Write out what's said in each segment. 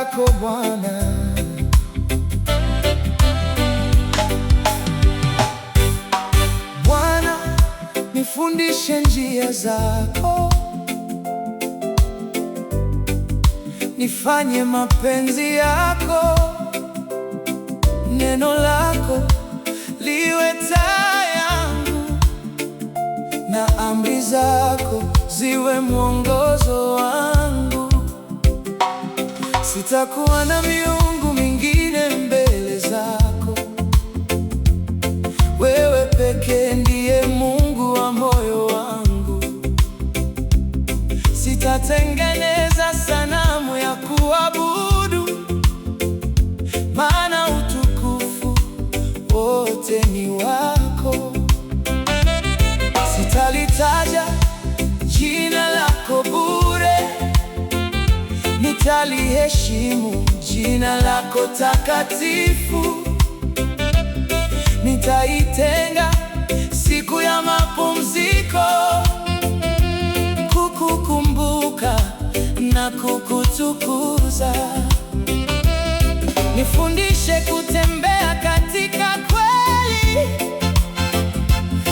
zako Bwana. Bwana, nifundishe njia zako, nifanye mapenzi yako. Neno lako liwe taa yangu, na amri zako ziwe mwongozo wangu. Sitakuwa na miungu mingine mbele zako, wewe pekee ndiye Mungu wa moyo wangu. Sitatengeneza sanamu ya kuabudu, maana utukufu wote ni wako. Sitalitaja jina lako bure, nitaliheshimu jina lako takatifu. Nitaitenga siku ya mapumziko kukukumbuka na kukutukuza. Nifundishe kutembea katika kweli,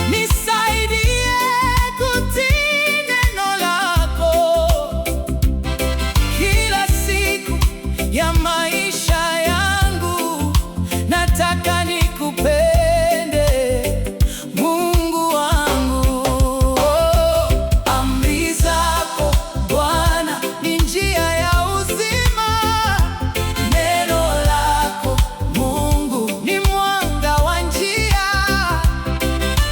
nisaidie kutii neno lako. Kila siku ya maisha yangu nataka nikupende, Mungu wangu. Amri zako Bwana ni njia ya uzima, neno lako Mungu ni mwanga wa njia.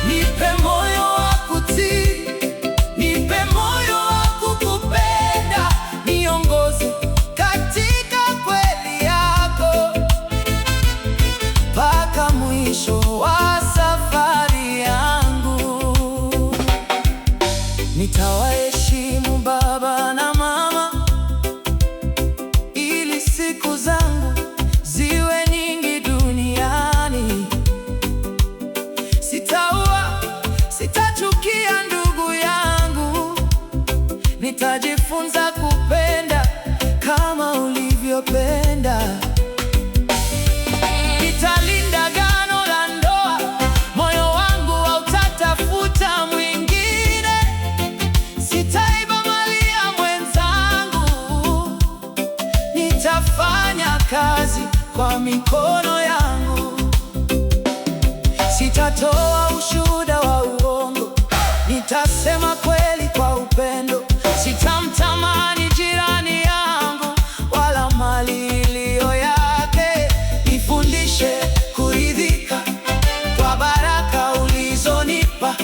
Nipe moyo wa kutii, nipe moyo wa kukupenda, niongoze katika kweli yako mpaka mwisho wa safari yangu. Nitawaheshimu baba na mama, ili siku zangu ziwe nyingi duniani. Sitaua, sitachukia ndugu yangu, nitajifunza kupenda kama ulivyopenda. Nitalinda agano la ndoa, moyo wangu hautatafuta mwingine. Sitaiba mali ya mwenzangu, nitafanya kazi kwa mikono yangu. Sitatoa ushuhuda wa uongo, nitasema kweli kwa upendo. Sitamtamani jirani yangu wala mali iliyo yake. Nifundishe kuridhika kwa baraka ulizonipa,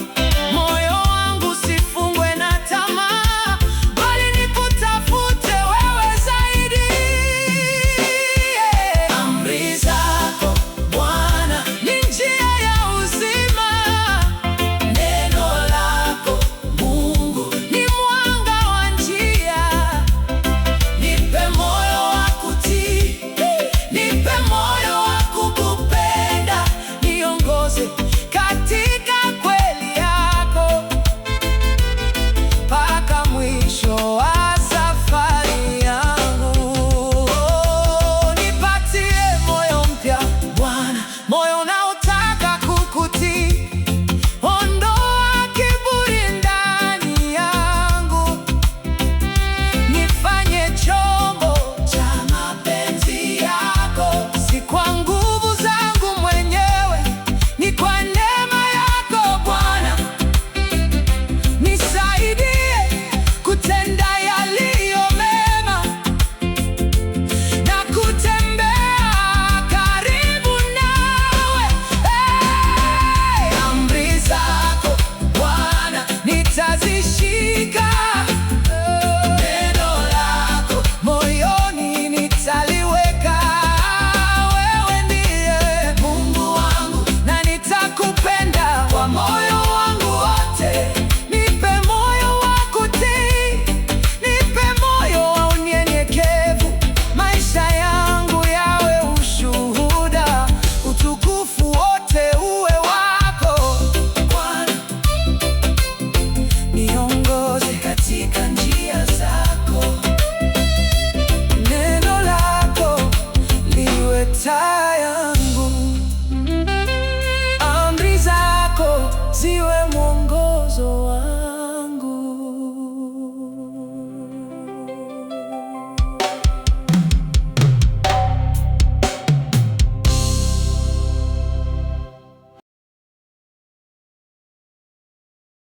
moyo wangu usifungwe na tamaa, bali nikutafute wewe zaidi. Amri zako Bwana ni njia ya uzima, neno lako Mungu ni mwanga wa njia. Nipe moyo wa kutii, nipe moyo wa kukupenda, niongoze katika kweli yako mpaka mwisho wa safari yangu. Nipatie moyo mpya Bwana, moyo unaotaka kukutii. Ondoa kiburi ndani yangu, nifanye chombo cha mapenzi yako. Si kwa nguvu zangu mwenyewe, ni kwa neema yako Bwana. Nisaidie kutenda yaliyo mema na kutembea karibu nawe. Amri zako Bwana nitazishika,